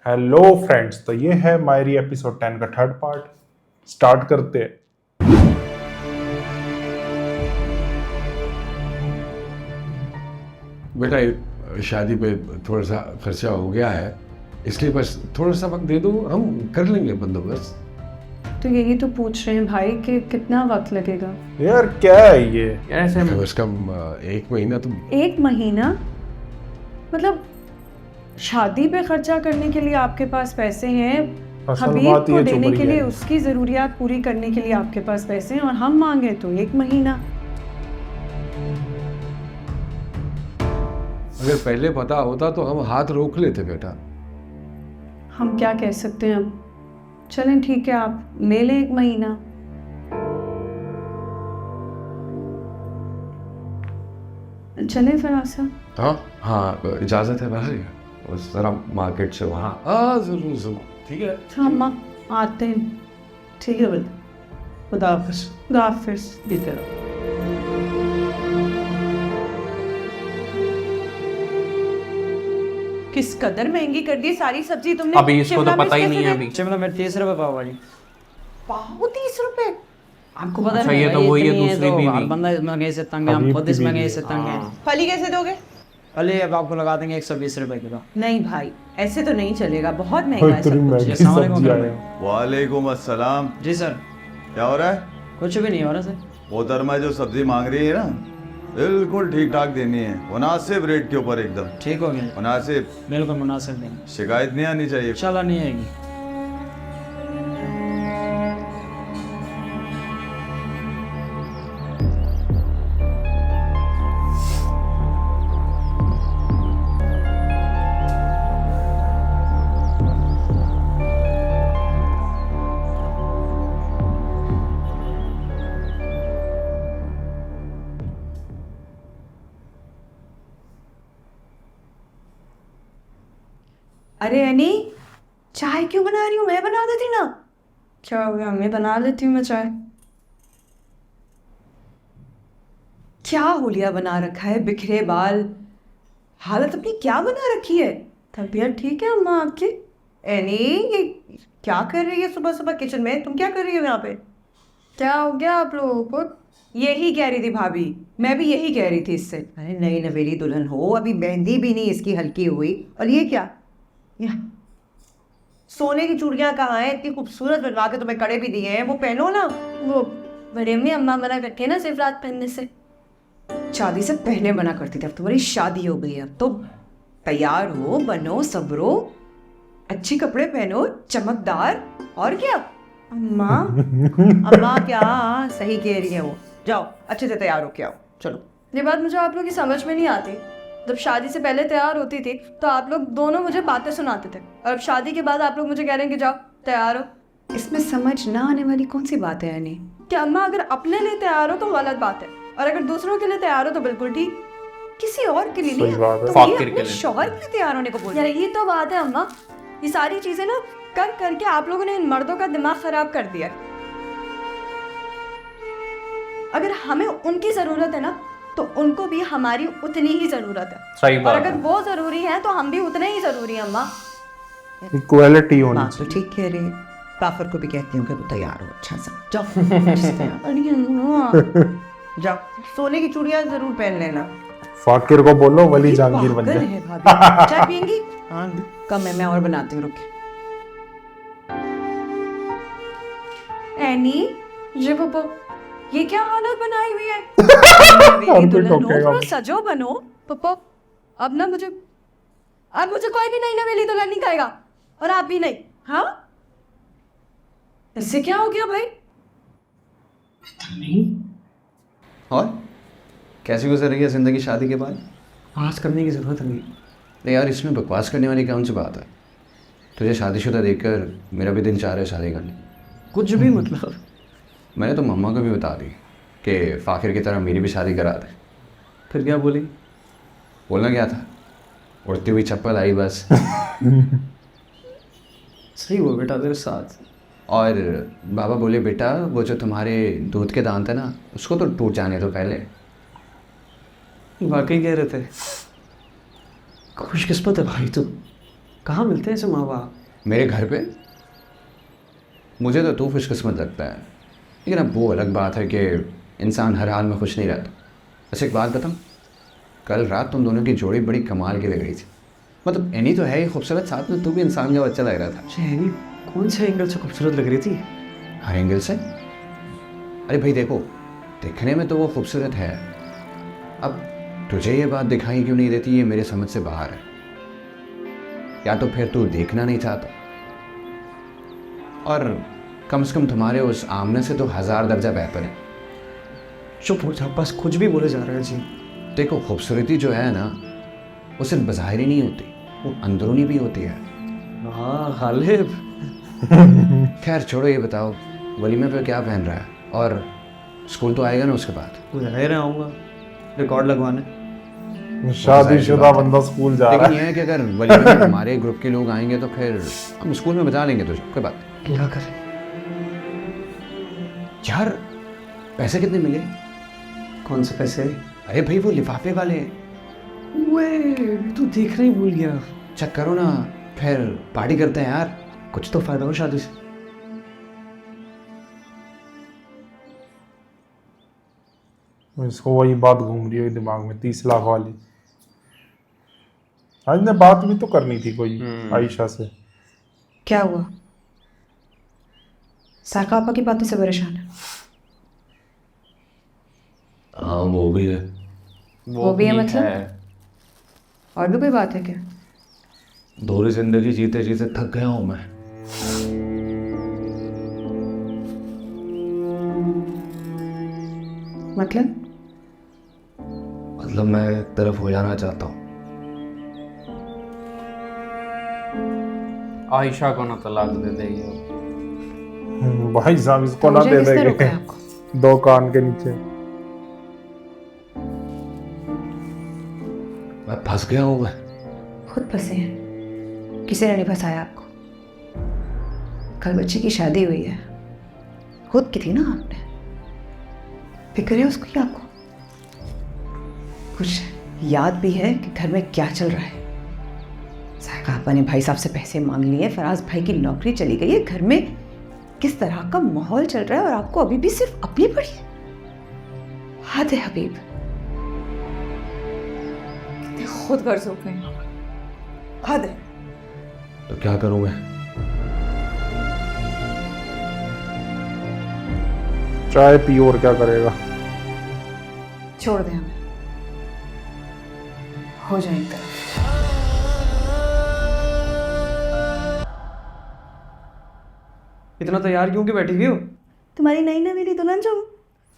Hello friends, तो ये है मायरी एपिसोड 10 का थर्ड पार्ट। स्टार्ट करते हैं। बेटा शादी पे थोड़ा सा खर्चा हो गया है, इसलिए बस थोड़ा सा वक्त दे दो, हम कर लेंगे बंदोबस्त। तो यही तो पूछ रहे हैं भाई कि कितना वक्त लगेगा। यार क्या है ये? कम से कम 1 महीना तो। 1 महीना? मतलब शादी पे खर्चा करने के लिए आपके पास पैसे हैं, असल हबीब बात को ये देने चुभ के रही लिए है। उसकी ज़रूरियात पूरी करने के लिए आपके पास पैसे हैं, और हम मांगे तो 1 महीना। अगर पहले पता होता तो हम हाथ रोक लेते बेटा। हम क्या कह सकते हैं अब। चलें ठीक है, आप ले लें 1 महीना। चलें फिर आशा। हाँ हाँ, इजाज़त है भाई, बस ज़रा मार्केट से वहाँ। हाँ ज़रूर ज़रूर, ठीक है। अच्छा अम्मा, आते हैं। ठीक है बेटा, खुदा हाफिज़। खुदा हाफिज़। देते रहो। किस कदर महंगी कर दी सारी सब्जी तुमने। अभी इसको तो पता ही नहीं है। अभी शिमला मिर्च 30 रुपए पाव भाजी। पाव 30 रुपए? आपको पता अच्छा, नहीं ये तो भाई, वही है इतनी दूसरी तो बीवी। हर बंदा इस महंगाई से तंग है, हम हबीब खुद की इस महंगाई बीवी से तंग है। फली कैसे दोगे? फली अब आपको लगा देंगे 120 रुपए किलो। नहीं भाई, ऐसे तो नहीं चलेगा, बहुत महंगा है इतनी सब कुछ। महंगी अस्सलाम वालेकुम सब्जी भाई। आया। वालेकुम अस्सलाम। जी सर। क्या हो रहा है? कुछ भी नहीं हो रहा सर। मोहतरमा जो सब्जी मांग रही है ना, बिल्कुल ठीक ठाक देनी है, मुनासिब रेट के ऊपर, एकदम ठीक हो गया, मुनासिब। बिल्कुल मुनासिब देंगे, शिकायत नहीं आनी चाहिए। इंशाल्लाह नहीं आएगी। अरे अनी, चाय क्यों बना रही हूँ? मैं बना देती ना। क्या हो गया, मैं बना लेती हूँ मैं चाय। क्या होलिया बना रखा है, बिखरे बाल, हालत अपनी क्या बना रखी है। तबीयत ठीक है अम्मा आपकी? एनी, ये क्या कर रही है सुबह सुबह किचन में? तुम क्या कर रही हो यहाँ पे? क्या हो गया आप लोगों को? यही कह रही थी भाभी, मैं भी यही कह रही थी इससे। अरे नई नवेली दुल्हन हो, अभी मेहंदी भी नहीं इसकी हल्की हुई, और ये क्या? सोने की चूड़ियां कहाँ हैं? इतनी खूबसूरत बनवा के तुम्हें कड़े भी दिए हैं, वो पहनो ना। वो बड़े अम्मी अम्मा मना करती है ना सिर्फ पहनने से। शादी से पहले मना करती थी, अब तुम्हारी शादी हो गई है, अब तो तैयार हो, बनो, सबरो, अच्छी कपड़े पहनो, चमकदार। और क्या अम्मा? अम्मा क्या? सही कह रही है वो। जाओ अच्छे से तैयार हो के आओ, चलो। ये बात मुझे आप लोग की समझ में नहीं आती। जब शादी से पहले तैयार होती थी तो आप लोग दोनों मुझे बातें सुनाते थे, और अब शादी के बाद आप लोग मुझे कह रहे हैं कि जाओ तैयार हो। इसमें समझ ना आने वाली कौन सी बात है यानी? कि अम्मा अगर अपने लिए तैयार हो तो गलत बात है, और अगर दूसरों के लिए तैयार हो तो बिल्कुल ठीक। किसी और के लिए सही नहीं, बात है। तो फाकिर ये के अपने लिए। शौहर के लिए तैयार होने को बोल रही है। यही तो बात है अम्मा, ये सारी चीजें ना कर करके आप लोगों ने इन मर्दों का दिमाग खराब कर दिया। अगर हमें उनकी जरूरत है ना, तो उनको भी हमारी उतनी ही जरूरत है। सही और बात अगर है। वो जरूरी है तो हम भी उतने ही जरूरी हैं अम्मा। इक्वालिटी होनी बात तो ठीक कह रही है। काफर को भी कहती हूँ कि वो तैयार हो अच्छा सा। जाओ अच्छे से तैयार। अरे अम्मा, जाओ सोने की चूड़ियां जरूर पहन लेना। फाकिर को बोलो वली ये जहांगीर बन पागल जाए। है भाभी। चाय पियेंगी? हाँ कम है, मैं और बनाती हूँ, रुके। एनी, ये वो ये क्या हालत बनाई हुई है? हम तो दुल्हन हो, ठोकेगा। थोड़ा सजो बनो। पप्पा, अब मुझे कोई भी नई नवेली दुल्हन नहीं कहेगा, और आप भी नहीं। हाँ, इससे क्या हो गया भाई? और कैसी गुजर रही है ज़िंदगी शादी के बाद? आज करने की ज़रूरत नहीं। नहीं यार, इसमें बकवास करने वाली कौन सी बात है? तुझे शादीशुदा देखकर मेरा भी दिल चाह रहा है शादी करने। कुछ भी मतलब। मैंने तो मम्मा को भी बता दी कि फ़ाकिर की तरह मेरी भी शादी करा दे। फिर क्या बोली? बोलना क्या था, उड़ती हुई चप्पल आई बस। सही हुआ बेटा तेरे साथ। और बाबा बोले बेटा, वो जो तुम्हारे दूध के दांत है ना, उसको तो टूट जाने दो पहले। वाकई कह रहे थे। खुशकिस्मत है भाई तू। कहाँ मिलते हैं ऐसे माँ बाप? मेरे घर पे? मुझे तो तू खुशकिस्मत लगता है, लेकिन अब वो अलग बात है कि इंसान हर हाल में खुश नहीं रहता। अच्छा एक बात बताऊँ, कल रात तुम दोनों की जोड़ी बड़ी कमाल की लग रही थी। मतलब एनी तो है ही खूबसूरत, साथ में तू भी इंसान का बच्चा लग रहा था। अच्छा एनी कौन से एंगल से खूबसूरत लग रही थी? हर एंगल से। अरे भाई देखो, दिखने में तो वो खूबसूरत है, अब तुझे ये बात दिखाई क्यों नहीं देती ये मेरे समझ से बाहर है। या तो फिर तू देखना नहीं चाहता, और कम से कम तुम्हारे उस आमने से तो 1000 दर्जा बेहतर है। चुप हो जा, बस कुछ भी बोले जा रहे हैं जी। देखो खूबसूरती जो है ना, वो सिर्फ बाहरी नहीं होती, वो अंदरूनी भी होती है। हाँ गालिब। खैर छोड़ो, ये बताओ वलीमे पे क्या पहन रहा है, और स्कूल तो आएगा ना उसके बाद? जाहिर है आऊँगा रिकॉर्ड लगवाने। शादीशुदा बंदा स्कूल जा रहा लेकिन है। यह है कि अगर वलीमे में हमारे ग्रुप के लोग आएंगे तो फिर हम स्कूल में बता लेंगे तुझे, कोई बात नहीं। क्या करें? यार पैसे कितने मिले? कौन से पैसे? अरे भाई वो लिफाफे वाले। वे तू देखना ही भूल गया। चेक करो ना, फिर पार्टी करते हैं यार। कुछ तो फायदा हो शादी से। इसको वही बात घूम रही है दिमाग में, 30 लाख वाली। आज ने बात भी तो करनी थी कोई आयशा से। क्या हुआ? साका आपा की बातों से परेशान है? हाँ वो भी है। वो भी है मतलब? और भी कोई बात है क्या? दोहरी जिंदगी जीते जीते थक गया हूँ मैं। मतलब मैं एक तरफ हो जाना चाहता हूँ। आयशा को ना तलाक दे देगी। भाई साहब इसको तो ना मुझे दे किसने रोका देंगे है आपको? 2 कान के नीचे। मैं फंस गया हूँ मैं। खुद फंसे हैं, किसी ने नहीं फंसाया आपको। कल बच्चे की शादी हुई है, खुद की थी ना आपने। फिक्र है उसको क्या आपको? कुछ याद भी है कि घर में क्या चल रहा है? साका आपा ने भाई साहब से पैसे मांग लिए, फराज भाई की नौकरी चली गई है, घर में किस तरह का माहौल चल रहा है, और आपको अभी भी सिर्फ अपनी पड़ी है। हद है हबीब, कितने खुद गर्ज हो गए। हद है। तो क्या करूँ मैं? चाय पी और क्या करेगा? छोड़ दे हमें, हो जाएगा। इतना तैयार क्यों के बैठी हुई हो? तुम्हारी नई नवेली दुल्हन जो हूँ,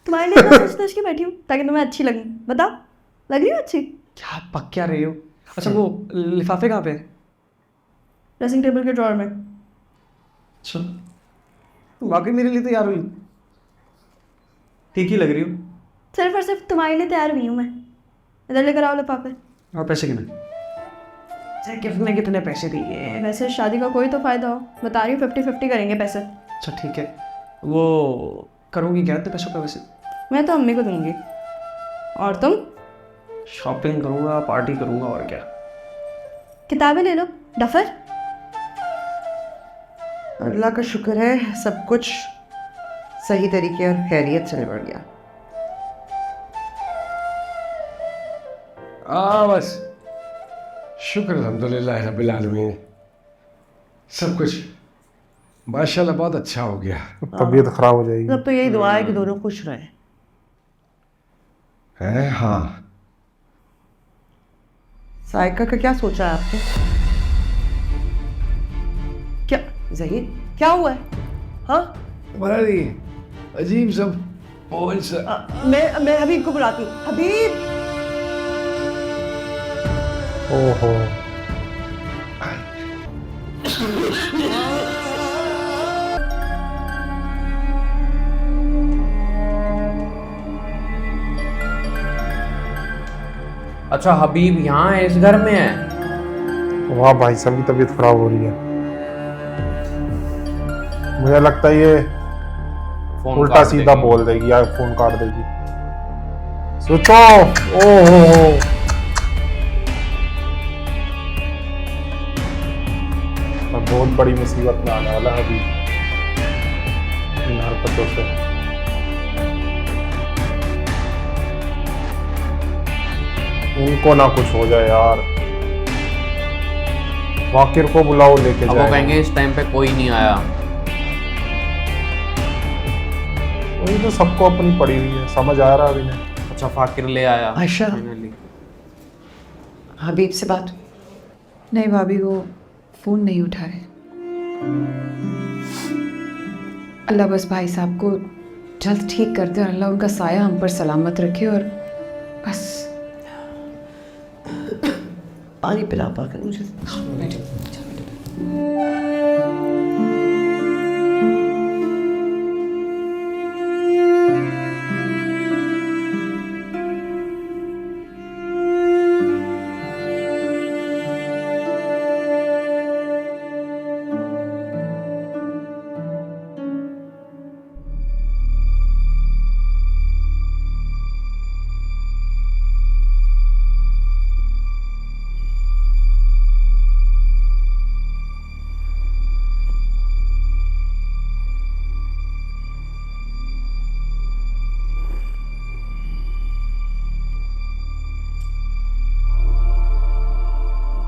तुम्हारे लिए इतना सच के बैठी हूँ ताकि तुम्हें अच्छी लगे। बताओ, लग रही हो अच्छी? क्या पक क्या रही हो? अच्छा वो लिफाफे कहाँ पे हैं? ड्रेसिंग टेबल के ड्रॉअर में। अच्छा तुम वाकई मेरे लिए तैयार हुई? ठीक ही लग रही हो। सिर्फ और सिर्फ तुम्हारे लिए तैयार हुई हूँ मैं। इधर लेकर आओ लिफाफे। और पैसे कितने? गिफ्ट में कितने पैसे दिए? वैसे शादी का कोई तो फायदा हो, बता रही हूँ 50-50 करेंगे पैसे। अच्छा ठीक है, वो करोगी क्या इतने पैसों का वैसे? मैं तो अम्मी को दूंगी। और तुम? शॉपिंग करूँगा, पार्टी करूँगा, और क्या। किताबें ले लो, डफर। अल्लाह का शुक्र है सब कुछ सही तरीके और खैरियत से निबट गया। बस शुक्र अल्हम्दुलिल्लाह रब्बिल आलमीन, सब कुछ माशाल्लाह बहुत अच्छा हो गया। तबीयत खराब हो जाएगी। तब तो यही दुआ है कि दोनों खुश रहें। है हाँ। साइका का क्या सोचा है आपने? क्या ज़हीर क्या हुआ है? हाँ तुम्हारा नहीं अजीब सब पवन सा। मैं हबीब को बुलाती हूँ। हबीब ओहो, अच्छा हबीब यहाँ है, इस घर में है? वाह भाई साहब की तबीयत खराब हो रही है। मुझे लगता है ये फोन उल्टा काट सीधा देगी। बोल देगी या फोन काट देगी। Switch off. ओहो, बहुत बड़ी मुसीबत में आने वाला है अभी इन हरकतों से। उनको ना कुछ हो जाए यार, वाकिर को बुलाओ लेके अब वो जाए। कहेंगे इस टाइम पे कोई नहीं आया। वही तो सबको अपनी पड़ी हुई है, समझ आ रहा है अभी नहीं। अच्छा फाकिर ले आया आयशा। फाइनली। हबीब से बात? नहीं भाभी, वो फ़ोन नहीं उठाए। अल्लाह बस भाई साहब को जल्द ठीक कर दे और अल्लाह उनका साया हम पर सलामत रखे और बस। पानी पिला पाकर मुझे।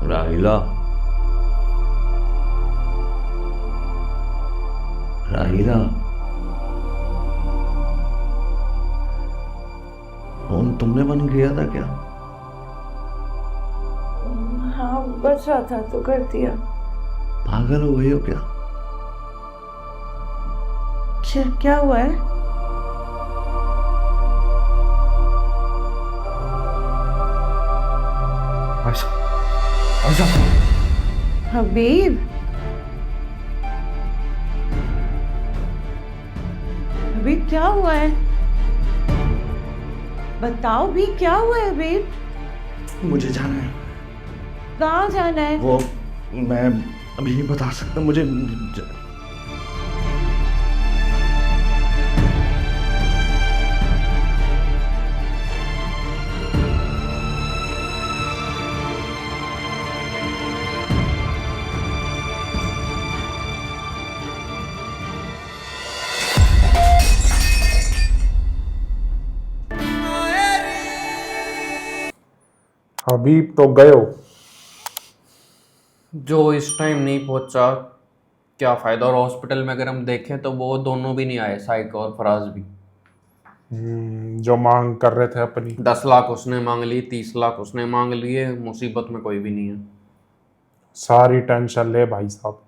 राहिला, राहिला, फोन तुमने बंद किया था क्या? हाँ बच रहा था तो कर दिया। पागल हो गई हो क्या? क्या हुआ है? हबीब, हबीब क्या हुआ है? बताओ भी क्या हुआ है हबीब? मुझे जाना है। कहाँ जाना है? वो मैं अभी नहीं बता सकता, मुझे हबीब तो गए हो। जो इस टाइम नहीं पहुंचा क्या फायदा। और हॉस्पिटल में अगर हम देखें तो वो दोनों भी नहीं आए, साइक और फराज भी। जो मांग कर रहे थे अपनी। 10 लाख उसने मांग ली, 30 लाख उसने मांग लिए, मुसीबत में कोई भी नहीं है। सारी टेंशन ले भाई साहब।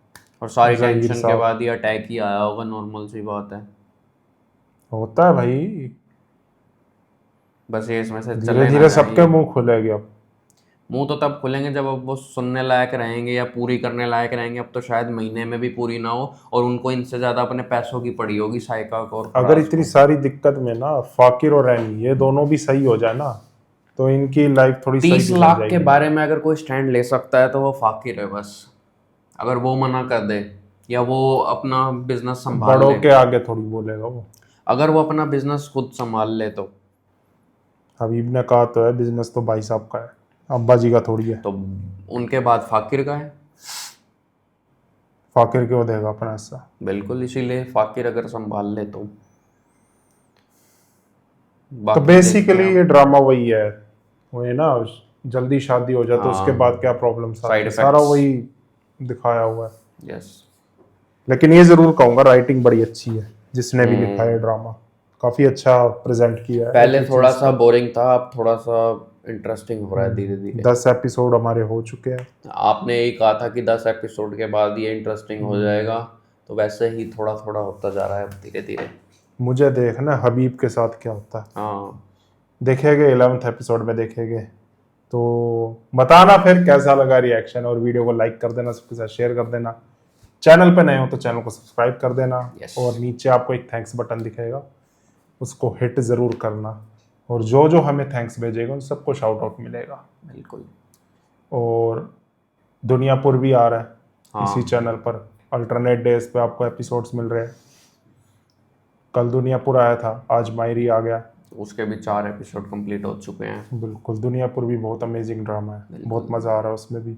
और सारी जहीर टेंशन के साहब। बाद ही अटैक ही आया होगा, नॉर्मल सी बात है। होता है भाई, बस ये इसमें से धीरे चले ना धीरे सबके जाए। मुंह खुलेंगे अब। मुंह तो तब खुलेंगे जब अब वो सुनने लायक रहेंगे या पूरी करने लायक रहेंगे। अब तो शायद महीने में भी पूरी ना हो और उनको इनसे ज्यादा अपने पैसों की पड़ी होगी साइका को और अगर फराज इतनी को। सारी दिक्कत में ना फाकिर और रैनी ये दोनों भी सही हो जाए ना, तो इनकी लाइफ थोड़ी सही 30 गुजर लाख के जाएगी। बारे में अगर कोई स्टैंड ले सकता है तो वो फाकिर है बस। अगर वो मना कर दे या वो अपना बिजनेस संभाल बड़ों ले, के आगे थोड़ी बोलेगा वो। अगर वो अपना बिजनेस खुद संभाल ले तो हबीब ने कहा तो है बिजनेस तो भाई साहब का है, अब्बा जी का थोड़ी है। तो उनके बाद फाकिर का है। फाकिर क्यों देगा अपना हिस्सा? बिल्कुल, इसीलिए फाकिर अगर संभाल ले तो तो बाकी बेसिकली देखते हैं। ये ड्रामा वही है, वो है ना, जल्दी शादी हो जाए तो उसके हाँ। बाद क्या प्रॉब्लम Side effects। सारा वही दिखाया हुआ है। यस। लेकिन ये जरूर कहूंगा राइटिंग बड़ी अच्छी है, जिसने भी लिखा है ड्रामा काफी अच्छा प्रेजेंट किया है। पहले एक एक थोड़ा चीज सा को। बोरिंग था, अब थोड़ा सा इंटरेस्टिंग हो रहा है धीरे धीरे। 10 एपिसोड हमारे हो चुके हैं। आपने यही कहा था कि 10 एपिसोड के बाद ये इंटरेस्टिंग हो जाएगा, तो वैसे ही थोड़ा थोड़ा होता जा रहा है धीरे धीरे। मुझे देखना है हबीब के साथ क्या होता है। हाँ देखेंगे 11th एपिसोड में देखेंगे, तो बताना फिर कैसा लगा रिएक्शन, और वीडियो को लाइक कर देना, सबके साथ शेयर कर देना। चैनल पे नए हो तो चैनल को सब्सक्राइब कर देना। Yes। और नीचे आपको एक थैंक्स बटन दिखेगा, उसको हिट ज़रूर करना। और जो जो हमें थैंक्स भेजेगा उन सबको शाउट आउट मिलेगा। बिल्कुल। और दुनियापुर भी आ रहा है हाँ। इसी चैनल पर, अल्टरनेट डेज पे आपको एपिसोड्स मिल रहे हैं। कल दुनियापुर आया था, आज मायरी आ गया। उसके भी 4 एपिसोड कंप्लीट हो चुके हैं। बिल्कुल, दुनियापुर भी बहुत अमेजिंग ड्रामा है, बहुत मज़ा आ रहा है उसमें भी।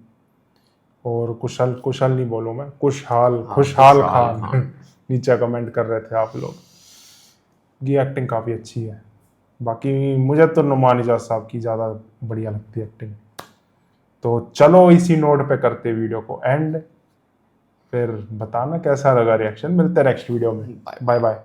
और कुशल कुशल नहीं बोलूँ मैं, खुशहाल खुशहाल खान नीचे कमेंट कर रहे थे आप लोग। ये एक्टिंग काफ़ी अच्छी है। बाकी मुझे तो नुमान इजाज साहब की ज़्यादा बढ़िया लगती है एक्टिंग। तो चलो इसी नोट पे करते वीडियो को एंड, फिर बताना कैसा लगा रिएक्शन। मिलते हैं नेक्स्ट वीडियो में। Bye bye.